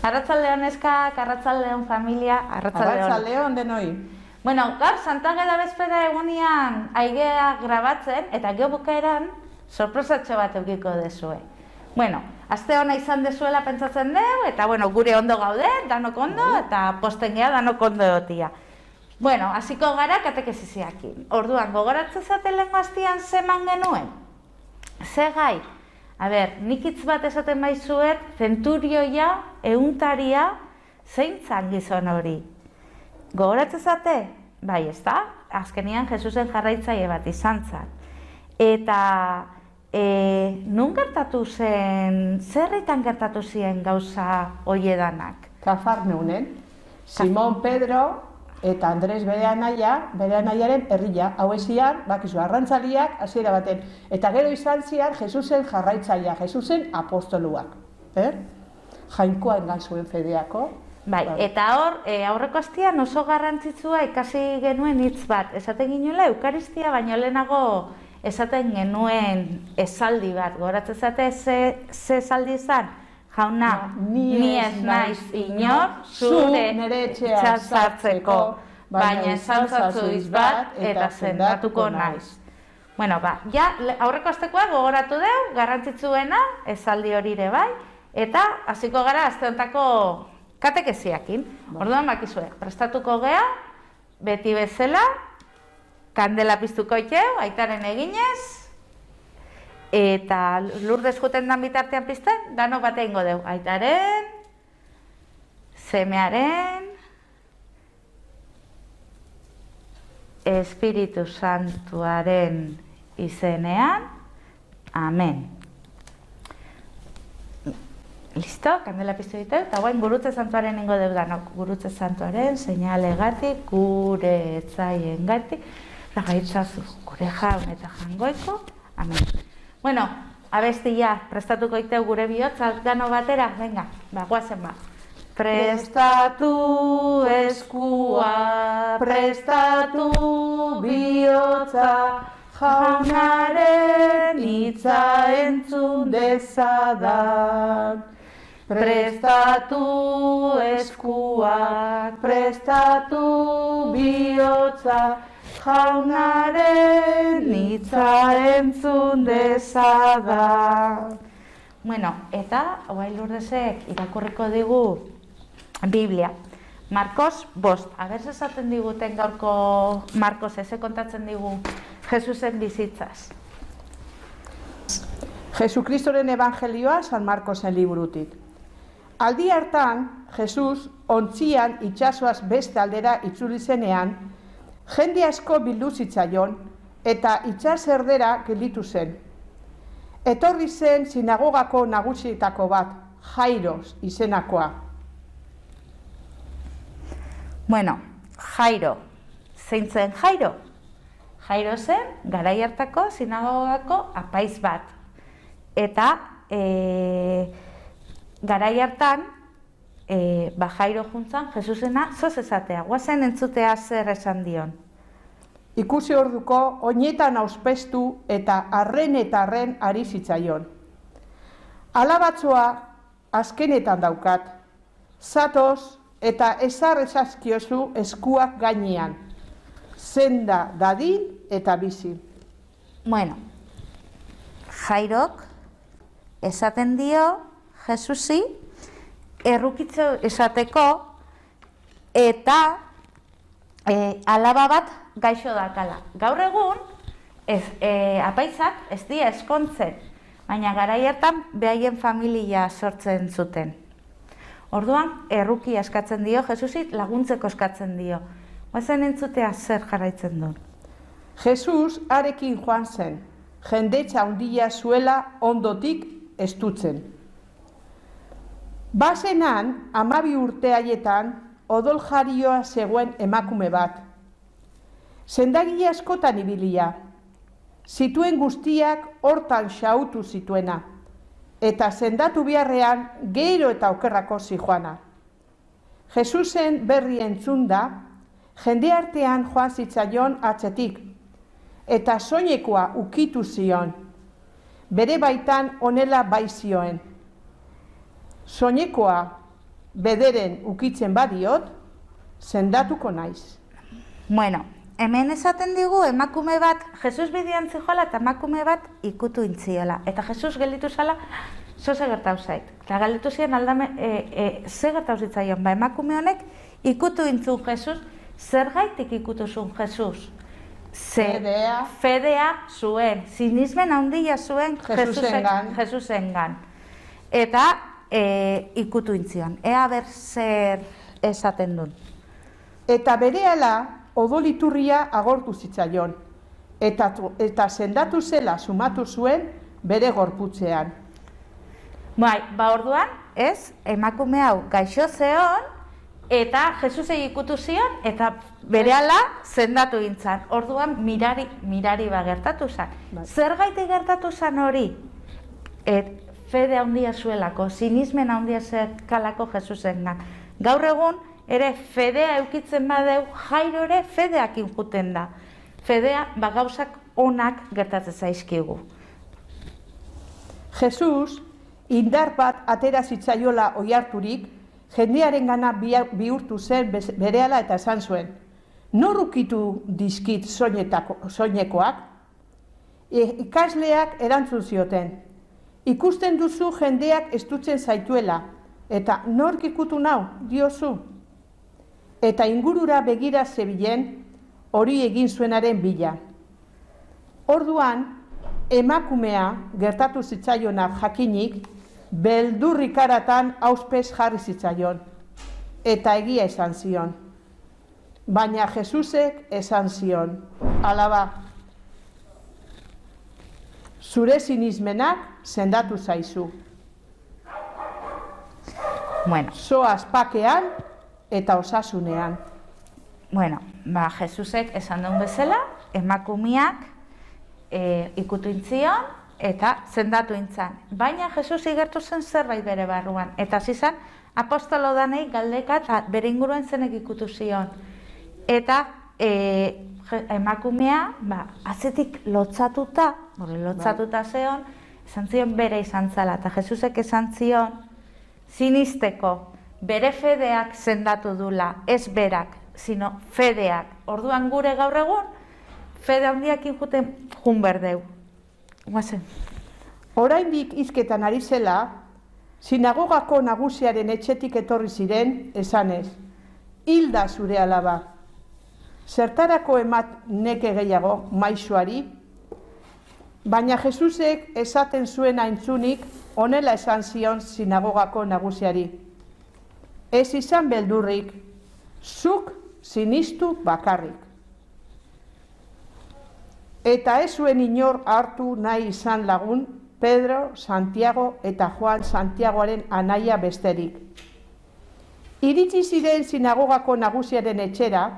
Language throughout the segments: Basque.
Arratsaldeon eskak, arratsaldeon familia, Arratsaldeon denoi. Bueno, gaur Santageda bezpera egunean aigea grabatzen eta gero bukaeran sorpresatxo bat edukiko dezue. Bueno, aste ona izan dezuela pentsatzen dugu eta gure ondo gaude, danok ondo eta posten gea danok ondo egotia. Bueno, hasiko gara katekesiakin. Orduan gogoratzen zaten lehengo astian zeman genuen? Ze gai? A ber, nik hitz bat esaten baizuet, zenturioia, euntaria, zein zan gizon hori. Gogoratzen zate? Bai, ezta? Azkenian Jesusen jarraitzaile bat izan zan. Eta nun gertatu zen, zerritan gertatu ziren gauza hoiedanak? Kafarnaunen, Simon Pedro eta Andres bere anaiaren herria. Hau ezian, bakizu, arrantzaliak hasiera baten. Eta gero izan zian Jesusen jarraitzailea, Jesusen apostoluak. Jainkoa engan zuen fedeako. Bai, eta hor, aurreko astian oso garrantzitsua ikasi genuen hitz bat. Esaten ginuela Eukaristia, baino lehenago esaten genuen esaldi bat. Goratzen zate ze esaldi izan? Jauna, ni ez naiz inor, zure nere etxea sartzeko, baina esantzatzu bat eta sendatuko naiz. Bueno, ja, aurreko astekoa gogoratu deu, garrantzitsuena, esaldi hori ere bai, eta hasiko gara aste hontako katekesiakin. Orduan bakizue, prestatuko gea, beti bezala, kandela piztuko itxeu, aitaren eginez, eta Lurdes juten dan bitartean pizten, danok bate ingo deu. Aitaren, semearen, Espiritu Santuaren izenean, amen. Listo, kandela piztu ditu, eta guain Gurutze Santuaren ingo deu danok. Gurutze Santuaren, seinalegatik, gure etzaien gatik, lagaitzazu gure jaun eta jangoiko, amen. Bueno, abestia, prestatuko iteu gure bihotzak dano batera, venga, guazen ba. Prestatu eskua, prestatu bihotza, jaunaren hitza entzun dezadan. Prestatu eskua, prestatu bihotza, jaunaren hitza entzun dezadan. Bueno, eta oain Lurdesek irakurriko digu Biblia. Markos 5. Aber esaten diguten gaurko Markos eze kontatzen digu Jesusen bizitzaz. Jesukristoren evangelioa San Markosen liburutik. Aldi hartan, Jesus ontzian itsasoaz beste aldera itzuli zenean, jende asko bildu zitzaion eta itsas erdera gelditu zen. Etorri zen sinagogako nagusietako bat, Jairos izenakoa. Bueno, Jairo, zein zen Jairo? Jairo zen garai hartako sinagogako apaiz bat. Eta garai hartan, Jairo juntzan, Jesusena zoz esatea, guazen entzutea zer esan dion. Ikusi orduko, oinetan auspestu eta arren ari zitzaion. Alabatzoa azkenetan daukat, zatoz eta ezar ezaskiozu eskuak gainean, senda dadin eta bizi. Bueno, Jairok esaten dio Jesusi errukitzo esateko eta alaba bat gaixo dakala. Gaur egun, apaizak ez dira eskontzen, baina garai hartan behaien familia sortzen zuten. Orduan, erruki eskatzen dio, Jesusi laguntzeko eskatzen dio. Guazen entzutea zer jarraitzen du. Jesus harekin joan zen, jendetza handia zuela ondotik estutzen. Bazenan, 12 urte haietan, odoljarioa zegoen emakume bat. Sendagile askotan ibilia, zituen guztiak hortan xautu zituena, eta sendatu beharrean gero eta okerrako zijoana. Jesusen berri entzunda, jende artean joan zitzaion atzetik, eta soinekoa ukitu zion, bere baitan honela bai zioen. Soinekoa, bederen ukitzen badiot, sendatuko naiz. Bueno, hemen esaten digu emakume bat, Jesus bidean zijoala eta emakume bat ikutu intziola. Eta Jesus gelditu zala, ze gertau zait. Eta gelditu ziren aldame, ze gertau zitzaion, emakume honek ikutu intzun Jesus, zergaitik ikutu zuen Jesus? Fedea zuen, sinismen handia zuen Jesusengan. Eta ikutu intzion. Ea ber zer esaten duen. Eta berehala odoliturria agortu zitzaion, eta sendatu zela sumatu zuen bere gorputzean. Bai, orduan, emakume hau gaixo zeon, eta Jesusei ikutu zion, eta berehala sendatu gintzan. Orduan, mirari gertatu zen. Zergaitik gertatu zen hori? Fede handia zuelako, sinismen handia zekalako Jesusengan. Gaur egun, ere fedea eukitzen badeu, Jairo ere fedeak injuten da. Fedea, gauzak onak gertatzen zaizkigu. Jesus, indar bat atera zitzaiola oiharturik, jendearen gana bihurtu zen berehala eta esan zuen. Nor ukitu dizkit soinekoak? Ikasleak erantzun zioten. Ikusten duzu jendeak estutzen zaituela, eta nork ikutu nau, diozu? Eta ingurura begira zebilen hori egin zuenaren bila. Orduan, emakumea gertatu zitzaionak jakinik, beldurrikaratan auspez jarri zitzaion, eta egia esan zion. Baina Jesusek esan zion, alaba, zure sinismenak sendatu zaizu. Zoaz pakean eta osasunean. Jesusek esan duen bezala, emakumeak ikutu intzion eta sendatu intzan. Baina Jesus igertu zen zerbait bere barruan. Eta zizan, apostolo danei galdeka eta bere inguruen zenek ikutu zion. Eta emakumea, atzetik lotzatuta zeon, esan zion bere izan zala. Eta Jesusek esan zion, sinisteko, bere fedeak sendatu dula, ez berak, sino fedeak. Orduan gure gaur egun, fede handiak injuten jun berdeu. Guazen. Oraindik hizketan ari zela, sinagogako nagusiaren etxetik etorri ziren, esanez, hilda zure alaba. Zertarako emat neke gehiago maisuari, baina Jesusek esaten zuen aintzunik, honela esan zion sinagogako nagusiari. Ez izan beldurrik, zuk sinistu bakarrik. Eta ez zuen inor hartu nahi izan lagun Pedro, Santiago eta Juan Santiagoaren anaia besterik. Iritsi ziren sinagogako nagusiaren etxera,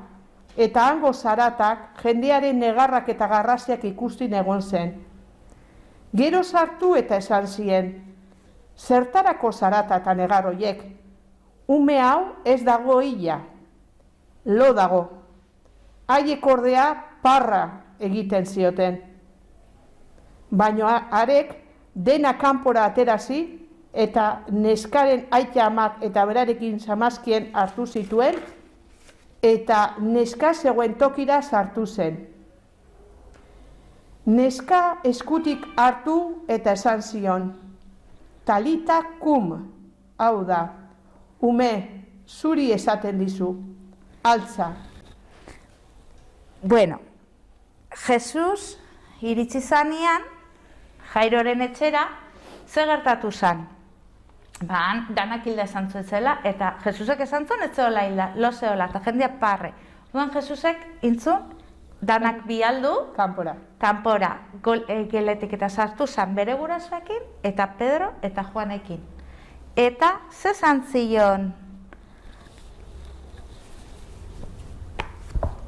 eta hango zaratak jendearen negarrak eta garrasiak ikusten egon zen. Gero sartu eta esan zien, zertarako zarata eta negar hoiek, ume hau ez dago hila, lo dago. Haiek ordea parra egiten zioten. Baina arek dena kanpora aterazi eta neskaren aita amak eta berarekin samazkien hartu zituen eta neska zegoen tokira sartu zen. Neska eskutik hartu eta esan zion, talita kum, hau da, ume, zuri esaten dizu, altza. Jesus iritsi zanean, Jairoren etxera, ze gertatu zan? Danak hilda esan zuetzela, eta Jesusek esan zuen ez zeola hilda, lo zeola, eta jendea parre. Duan Jesusek intzun, danak bialdu, kanpora, geletik eta sartu zan bere gurasoekin, eta Pedro eta Juanekin. Eta ze zantzion?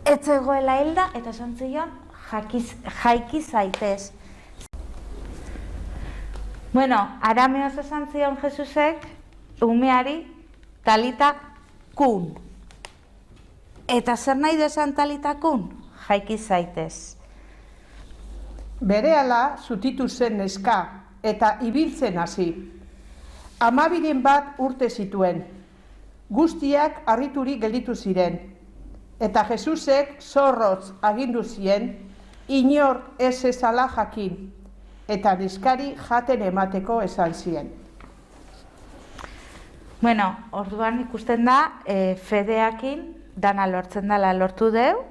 Ez zegoela hilda, eta zantzion, jaiki zaitez. Arameoz esan zion Jesusek, umeari, talita kun. Eta zer nahi desan talita kun? Jaiki zaitez. Berehala zutitu zen neska, eta ibiltzen hasi. 12 bat urte zituen, Guztiak harriturik gelditu ziren, eta Jesusek zorrotz agindu zien, inor ez ezala jakin, eta neskari jaten emateko esan zien. Bueno, orduan ikusten da, fedeakin dana lortzen dela lortu deu,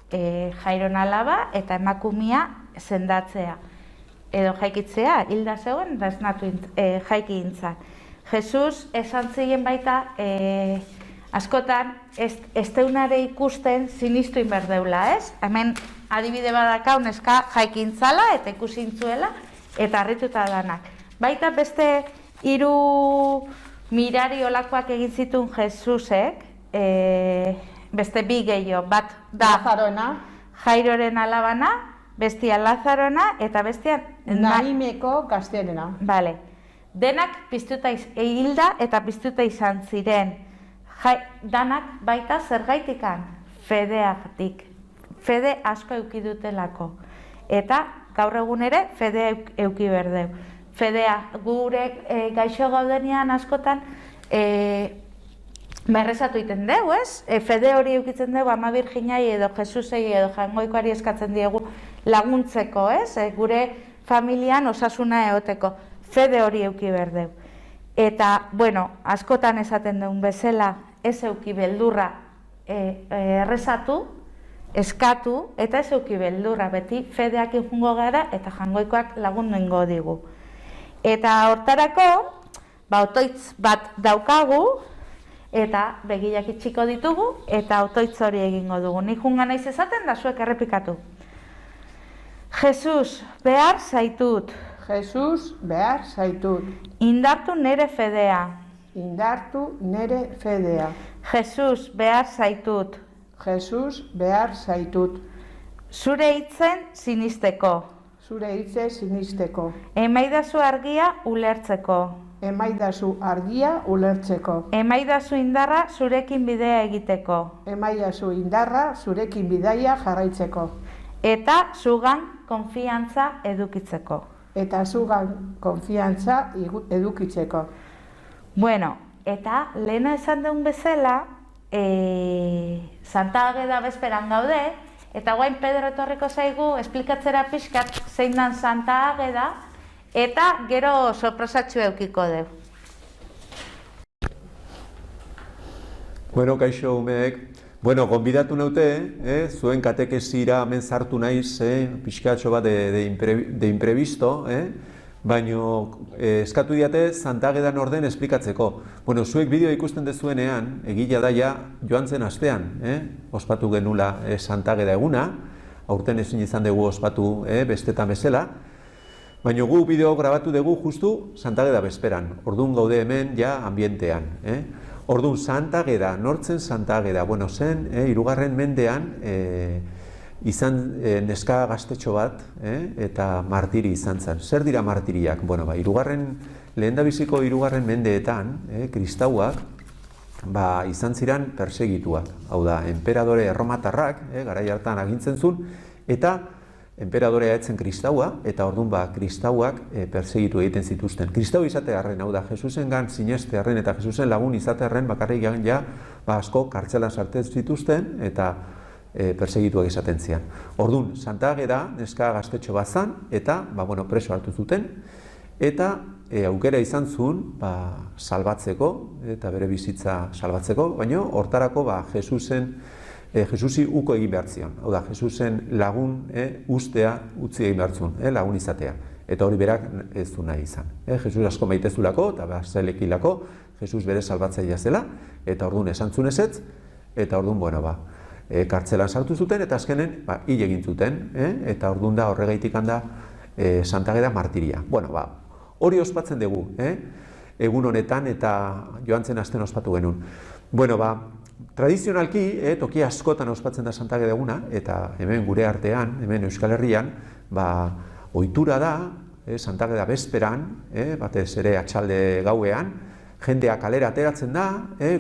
Jairon alaba eta emakumia sendatzea. Edo jaikitzea, hilda zegoen, da esnatu jaiki intzan. Jesus esan ziren baita, askotan, ez deunare ikusten sinistu inberdeula, ez? Hemen adibide badakau neska jaiki intzala eta ikusi intzuela eta harrituta danak. Baita beste 3 mirari olakoak egin zituen Jesusek, beste 2 gehiago, bat da Lazarona, Jairoren alabana, bestia Lazarona eta bestia Naimeko gaztearena. Vale. Denak piztuta hilda eta piztuta izan ziren. Danak baita zergaitikan fedeagatik. Fede asko eduki dutelako. Eta gaur egun ere fedea eduki berdeu. Fedea gure gaixo gaudenian askotan merrezatu egiten dugu, ez? Fede hori eukitzen dugu Ama Birjinai edo Jesusei edo Jaungoikoari eskatzen diegu laguntzeko, ez? Gure familian osasuna egoteko. Fede hori euki berdeu. Eta, bueno, askotan esaten duen bezala, ez euki beldurra errezatu, eskatu, eta ez euki beldurra, beti fedeak jungo gara eta Jaungoikoak lagundu ingo digu. Eta hortarako, otoitz bat daukagu, eta begilak itxiko ditugu, eta otoitz hori egingo dugu. Nik jungan naiz esaten da zuek errepikatu. Jesus, behar zaitut. Jesus, behar zaitut. Indartu nere fedea. Indartu nere fedea. Jesus, behar zaitut. Jesus, behar zaitut. Zure hitzen sinisteko. Zure hitze sinisteko. Emaidazu argia ulertzeko. Emaidazu argia ulertzeko. Emaidazu indarra zurekin bidea egiteko. Emaidazu indarra zurekin bidaia jarraitzeko. Eta zugan konfiantza edukitzeko. Eta zugan konfiantza edukitzeko. Bueno, eta lehena esan duen bezala, Santa Ageda bezperan gaude, eta guain Pedro etorriko zaigu esplikatzera pixkat zein dan Santa Ageda, eta gero sorpresatxu eukiko dugu. Bueno, kaixo umeek, gonbidatu naute, zuen katekesira hemen sartu naiz, pixkatxo bat de imprevisto, baino eskatu diate Santa Agedan orden esplikatzeko. Bueno, zuek bideo ikusten dezuenean, egila daia joan zen astean, ospatu genula Santa Ageda eguna, aurten ezin izan dugu ospatu bestetan bezala, baina gu bideo grabatu dugu justu Santa Ageda bezperan, orduan gaude hemen ja ambientean. Orduan Santa Ageda, nortzen Santa Ageda, bueno, zen 3. mendean izan neska gaztetxo bat eta martiri izan zen. Zer dira martiriak? Bueno, lehendabiziko 3. mendeetan, kristauak izan ziren persegituak. Hau da, enperadore erromatarrak, garai hartan agintzen zuen, eta enperadorea etzen kristaua, eta orduan kristauak persegitu egiten zituzten. Kristau izatearren, hau da, Jesusengan sinestearren eta Jesusen lagun izatearren bakarrik ja asko kartzelan sartzen zituzten eta persegituak izaten zian. Orduan, Santa Ageda neska gaztetxo bat zan, eta preso hartu zuten, eta aukera izan zuen salbatzeko, eta bere bizitza salbatzeko, baina hortarako Jesusi uko egin behar zion. Hau da, Jesusen lagun ustea utzi egin behar zuen, lagun izatea. Eta hori berak ez du nahi izan. Jesus asko maitezulako eta zelekilako, Jesus bere salbatzailea zela, eta orduan esan zuen ezetz, eta orduan, kartzelan sartu zuten, eta azkenen hil egin zuten, eta orduan da horregaitik handa Santa Ageda martiria. Bueno, hori ospatzen dugu, egun honetan eta joan zen asten ospatu genuen. Bueno, tradizionalki, toki askotan ospatzen da Santa Ageda eguna, eta hemen gure artean, hemen Euskal Herrian, ohitura da, Santa Ageda bezperan, batez ere atxalde gauean, jendea kalera ateratzen da,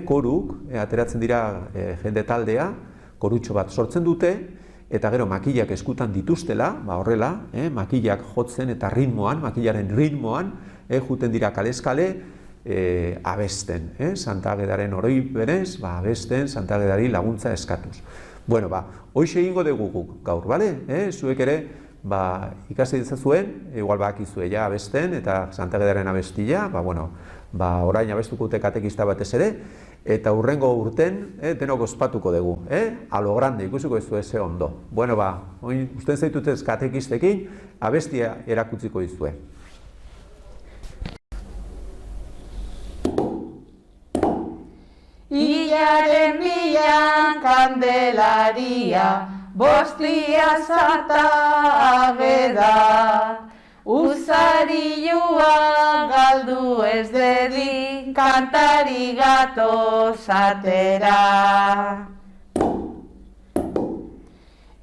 koruk, ateratzen dira jende taldea, korutxo bat sortzen dute, eta gero makilak eskutan dituztela, horrela, makilak jotzen eta makilaren ritmoan, juten dira kaleskale, abesten, Santa Agedaren oroipenez, abesten Santa Agedari laguntza eskatuz. Bueno, hoxe egingo dugu guk gaur, bale? Zuek ere, ikasi dezazuen, igual bakizue ja abesten, eta Santa Agedaren abestia, orain abestuko dute katekista batez ere, eta hurrengo urten, denok ospatuko dugu, a lo grande, ikusiko ez du eze ondo. Bueno, usten zaitutez katekistekin, abestia erakutziko dizue. Ilaren bilan kandelaria, bostia Santa Ageda. Usarilua galdu ez dedin, kantari gatoz atera.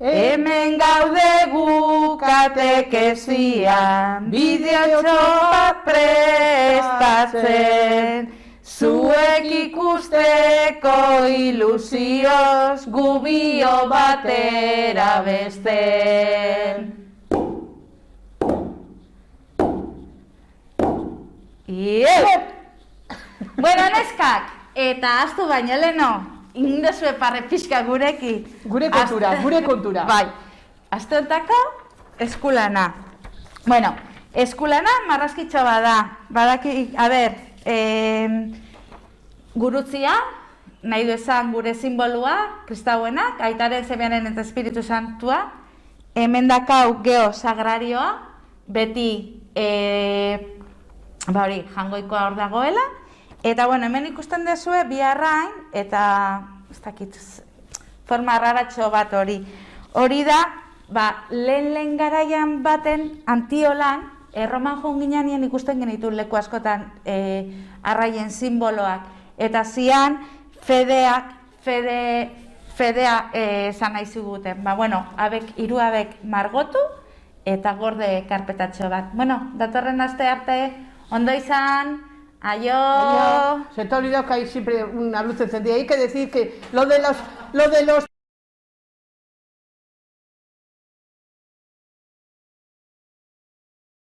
Hemen gaude gu katekezian, bideotxo bat prestatzen, zuek ikusteko ilusioz, gubio batera besten. Bueno, neskak, eta aztu baino leno, indezue parre pixka gureki. Gure kontura. Bai, azte ontako, eskulana. Bueno, eskulana marrazkitxo bada. Badaki, gurutzia, nahi du esan gure simbolua, kristauenak, aitaren zemearen eta espiritu santua, hemen dakau geo sagrarioa, beti jangoikoa hor dagoela, eta hemen ikusten dezue bi arrain, eta ez dakit, forma raratxo bat hori. Hori da, lehen garaian baten Antiolan, Erroman joan ginean ikusten genituen leku askotan arraien simboloak, eta zian fedea esan nahi ziguten. Hiru abek margotu, eta gorde karpetatxo bat. Datorren aste arte, ondo izan, aio. Se te ha olvidado que hay siempre una luz encendida. Hay que decir que lo de los